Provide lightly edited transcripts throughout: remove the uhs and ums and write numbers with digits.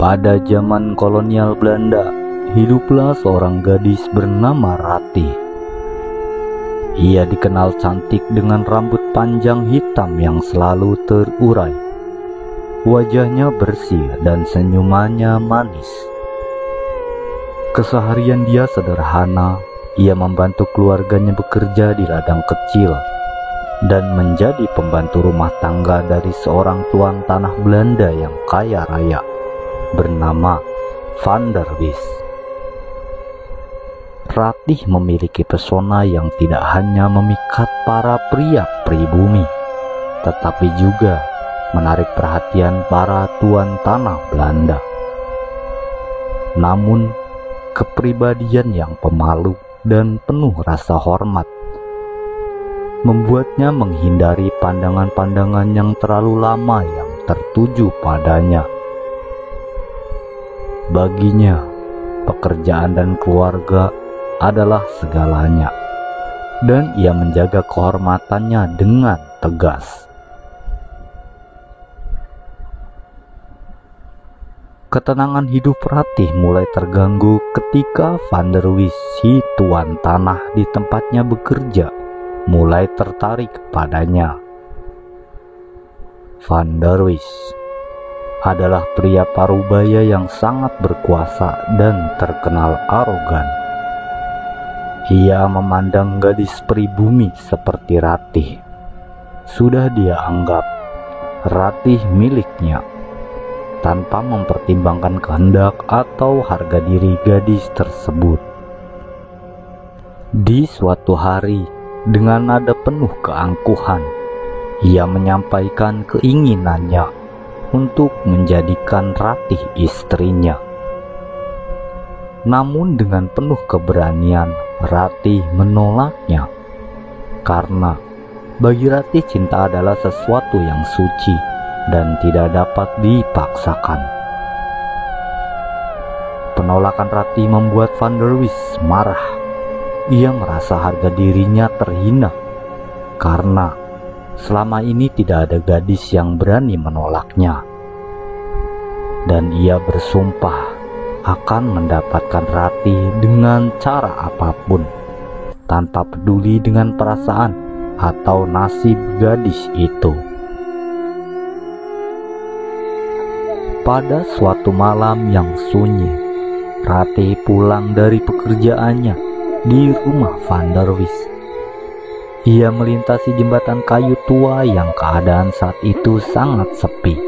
Pada zaman kolonial Belanda, hiduplah seorang gadis bernama Ratih. Ia dikenal cantik dengan rambut panjang hitam yang selalu terurai. Wajahnya bersih dan senyumannya manis. Keseharian dia sederhana. Ia membantu keluarganya bekerja di ladang kecil dan menjadi pembantu rumah tangga dari seorang tuan tanah Belanda yang kaya raya bernama Van der Wis. Ratih memiliki pesona yang tidak hanya memikat para pria pribumi, tetapi juga menarik perhatian para tuan tanah Belanda. Namun, kepribadian yang pemalu dan penuh rasa hormat membuatnya menghindari pandangan-pandangan yang terlalu lama yang tertuju padanya. Baginya, pekerjaan dan keluarga adalah segalanya, dan ia menjaga kehormatannya dengan tegas. Ketenangan hidup Ratih mulai terganggu ketika Van der Wis, si tuan tanah di tempatnya bekerja, mulai tertarik padanya. Van der Wis adalah pria parubaya yang sangat berkuasa dan terkenal arogan. Ia memandang gadis pribumi seperti Ratih. Sudah dia anggap Ratih miliknya, tanpa mempertimbangkan kehendak atau harga diri gadis tersebut. Di suatu hari, dengan nada penuh keangkuhan, ia menyampaikan keinginannya untuk menjadikan Ratih istrinya. Namun dengan penuh keberanian, Ratih menolaknya. Karena bagi Ratih cinta adalah sesuatu yang suci dan tidak dapat dipaksakan. Penolakan Ratih membuat Van der Wis marah. Ia merasa harga dirinya terhina karena selama ini tidak ada gadis yang berani menolaknya. Dan ia bersumpah akan mendapatkan Ratih dengan cara apapun, tanpa peduli dengan perasaan atau nasib gadis itu. Pada suatu malam yang sunyi, Ratih pulang dari pekerjaannya di rumah Van der Wis. Ia melintasi jembatan kayu tua yang keadaan saat itu sangat sepi.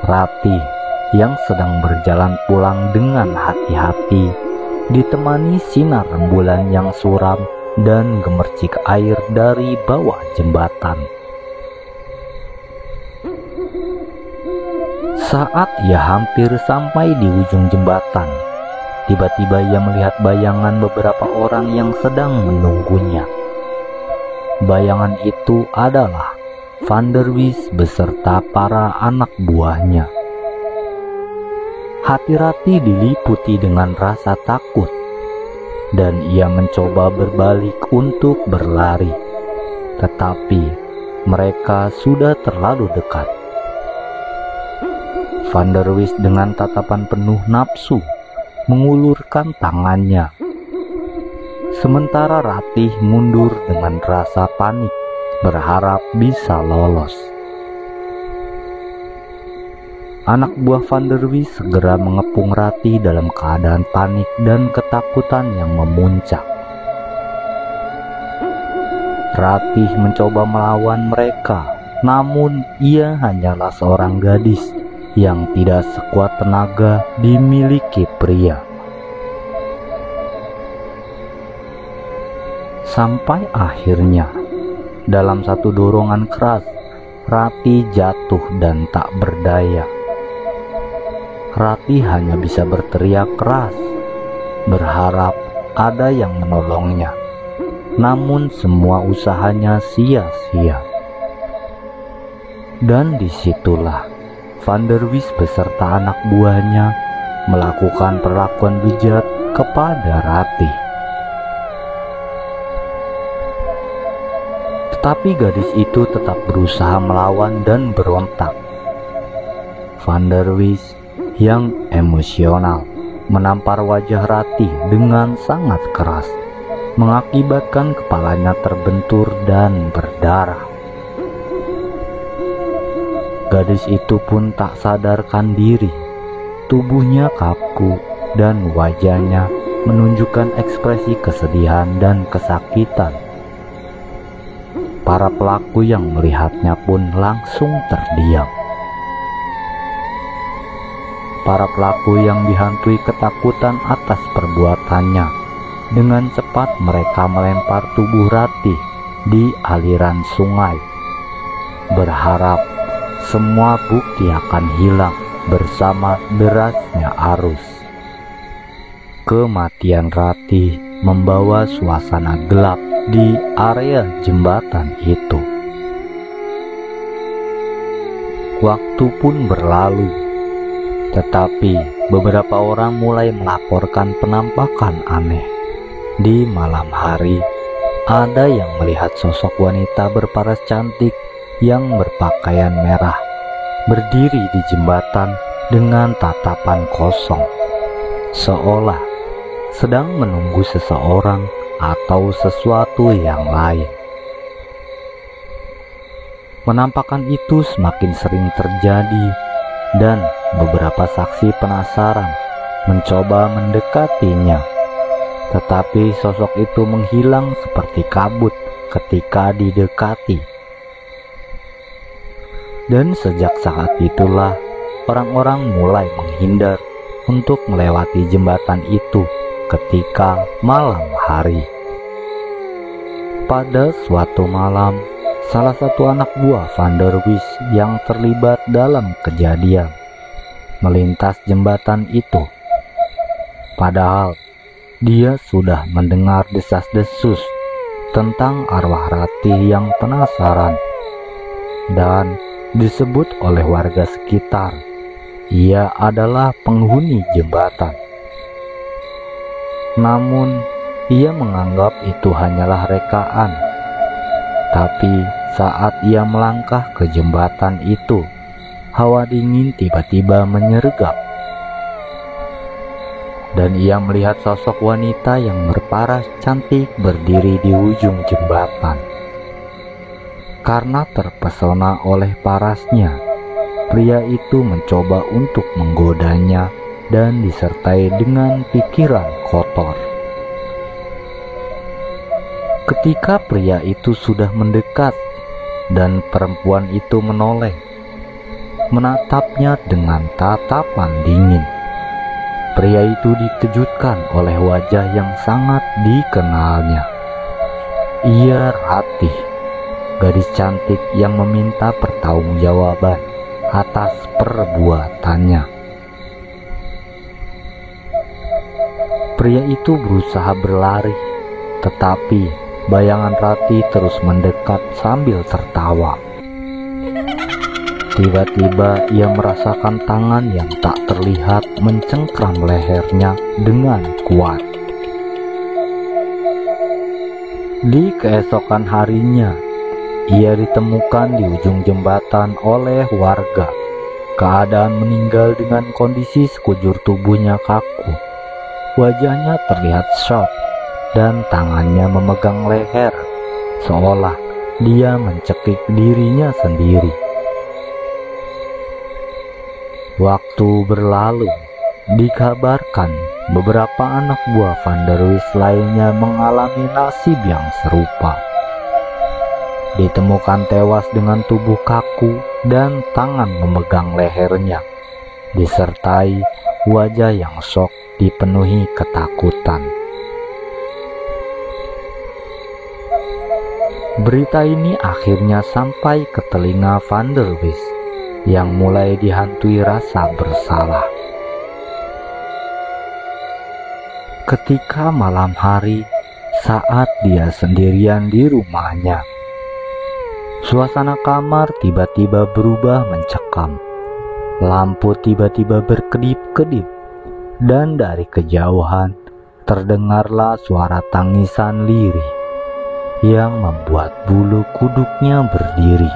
Ratih yang sedang berjalan pulang dengan hati-hati, ditemani sinar rembulan yang suram dan gemercik air dari bawah jembatan. Saat ia hampir sampai di ujung jembatan, tiba-tiba ia melihat bayangan beberapa orang yang sedang menunggunya. Bayangan itu adalah Van der Wis beserta para anak buahnya. Hati Ratih diliputi dengan rasa takut, dan ia mencoba berbalik untuk berlari. Tetapi mereka sudah terlalu dekat. Van der Wis dengan tatapan penuh nafsu mengulurkan tangannya. Sementara Ratih mundur dengan rasa panik, berharap bisa lolos. Anak buah Van der Wis segera mengepung Ratih dalam keadaan panik dan ketakutan yang memuncak. Ratih mencoba melawan mereka, namun ia hanyalah seorang gadis yang tidak sekuat tenaga dimiliki pria. Sampai akhirnya, dalam satu dorongan keras, Ratih jatuh dan tak berdaya. Ratih hanya bisa berteriak keras, berharap ada yang menolongnya. Namun semua usahanya sia-sia. Dan disitulah Van der Wis beserta anak buahnya melakukan perlakuan bejat kepada Ratih. Tapi gadis itu tetap berusaha melawan dan berontak. Van der Wis yang emosional menampar wajah Ratih dengan sangat keras, mengakibatkan kepalanya terbentur dan berdarah. Gadis itu pun tak sadarkan diri, tubuhnya kaku dan wajahnya menunjukkan ekspresi kesedihan dan kesakitan. Para pelaku yang melihatnya pun langsung terdiam. Para pelaku yang dihantui ketakutan atas perbuatannya, dengan cepat mereka melempar tubuh Ratih di aliran sungai, berharap semua bukti akan hilang bersama derasnya arus. Kematian Ratih membawa suasana gelap di area jembatan itu. Waktu pun berlalu, tetapi beberapa orang mulai melaporkan penampakan aneh. Di malam hari, ada yang melihat sosok wanita berparas cantik yang berpakaian merah berdiri di jembatan dengan tatapan kosong, seolah sedang menunggu seseorang atau sesuatu yang lain. Penampakan itu semakin sering terjadi dan beberapa saksi penasaran mencoba mendekatinya, tetapi sosok itu menghilang seperti kabut ketika didekati. Dan sejak saat itulah orang-orang mulai menghindar untuk melewati jembatan itu ketika malam hari. Pada suatu malam, salah satu anak buah Van der Wis yang terlibat dalam kejadian melintas jembatan itu. Padahal dia sudah mendengar desas-desus tentang arwah Ratih yang penasaran, dan disebut oleh warga sekitar ia adalah penghuni jembatan. Namun ia menganggap itu hanyalah rekaan. Tapi saat ia melangkah ke jembatan itu, hawa dingin tiba-tiba menyergap, dan ia melihat sosok wanita yang berparas cantik berdiri di ujung jembatan. Karena terpesona oleh parasnya, pria itu mencoba untuk menggodanya dan disertai dengan pikiran kotor. Ketika pria itu sudah mendekat dan perempuan itu menoleh, menatapnya dengan tatapan dingin, pria itu dikejutkan oleh wajah yang sangat dikenalnya. Ia Ratih, gadis cantik yang meminta pertanggungjawaban atas perbuatannya. Pria itu berusaha berlari, tetapi bayangan Ratih terus mendekat sambil tertawa. Tiba-tiba ia merasakan tangan yang tak terlihat mencengkram lehernya dengan kuat. Di keesokan harinya, ia ditemukan di ujung jembatan oleh warga. Keadaan meninggal dengan kondisi sekujur tubuhnya kaku. Wajahnya terlihat syok dan tangannya memegang leher, seolah dia mencekik dirinya sendiri. Waktu berlalu, dikabarkan beberapa anak buah Van der Wis lainnya mengalami nasib yang serupa. Ditemukan tewas dengan tubuh kaku dan tangan memegang lehernya, disertai wajah yang syok dipenuhi ketakutan. Berita ini akhirnya sampai ke telinga Van der Wis yang mulai dihantui rasa bersalah. Ketika malam hari, saat dia sendirian di rumahnya, suasana kamar tiba-tiba berubah mencekam. Lampu tiba-tiba berkedip-kedip, dan dari kejauhan terdengarlah suara tangisan lirih yang membuat bulu kuduknya berdiri.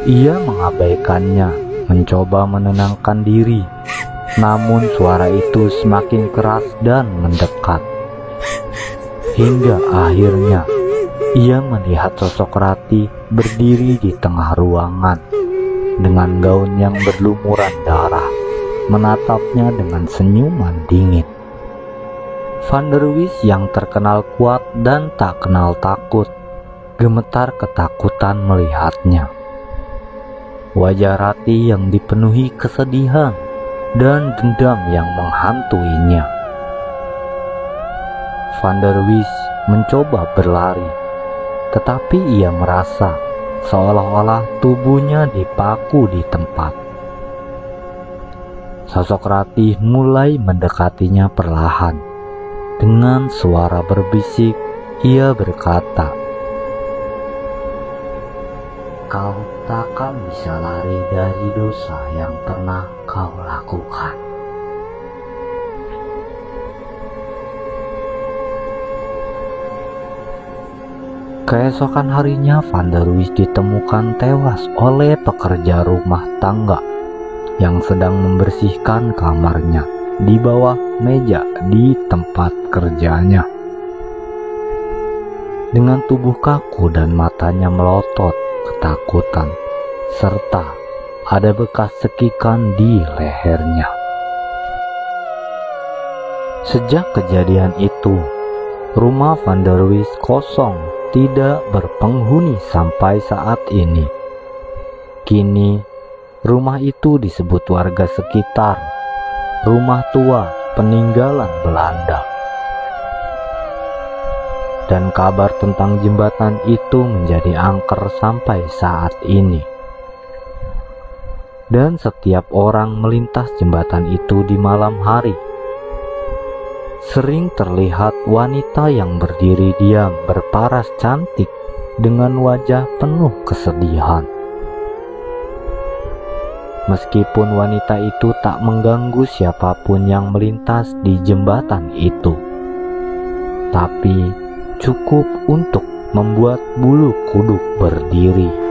Ia mengabaikannya mencoba menenangkan diri, namun suara itu semakin keras dan mendekat. Hingga akhirnya ia melihat sosok Rati berdiri di tengah ruangan dengan gaun yang berlumuran darah, menatapnya dengan senyuman dingin. Van der Wis yang terkenal kuat dan tak kenal takut gemetar ketakutan melihatnya. Wajah Rati yang dipenuhi kesedihan dan dendam yang menghantuinya. Van der Wis mencoba berlari, tetapi ia merasa seolah-olah tubuhnya dipaku di tempat. Sosok Rati mulai mendekatinya perlahan. Dengan suara berbisik, ia berkata, "Kau takkan bisa lari dari dosa yang pernah kau lakukan." Keesokan harinya Van der Wis ditemukan tewas oleh pekerja rumah tangga yang sedang membersihkan kamarnya di bawah meja di tempat kerjanya. Dengan tubuh kaku dan matanya melotot ketakutan, serta ada bekas cekikan di lehernya. Sejak kejadian itu, rumah Van der Wis kosong, tidak berpenghuni sampai saat ini. Kini, rumah itu disebut warga sekitar rumah tua peninggalan Belanda. Dan kabar tentang jembatan itu menjadi angker sampai saat ini. Dan setiap orang melintas jembatan itu di malam hari, sering terlihat wanita yang berdiri diam berparas cantik dengan wajah penuh kesedihan. Meskipun wanita itu tak mengganggu siapapun yang melintas di jembatan itu, tapi cukup untuk membuat bulu kuduk berdiri.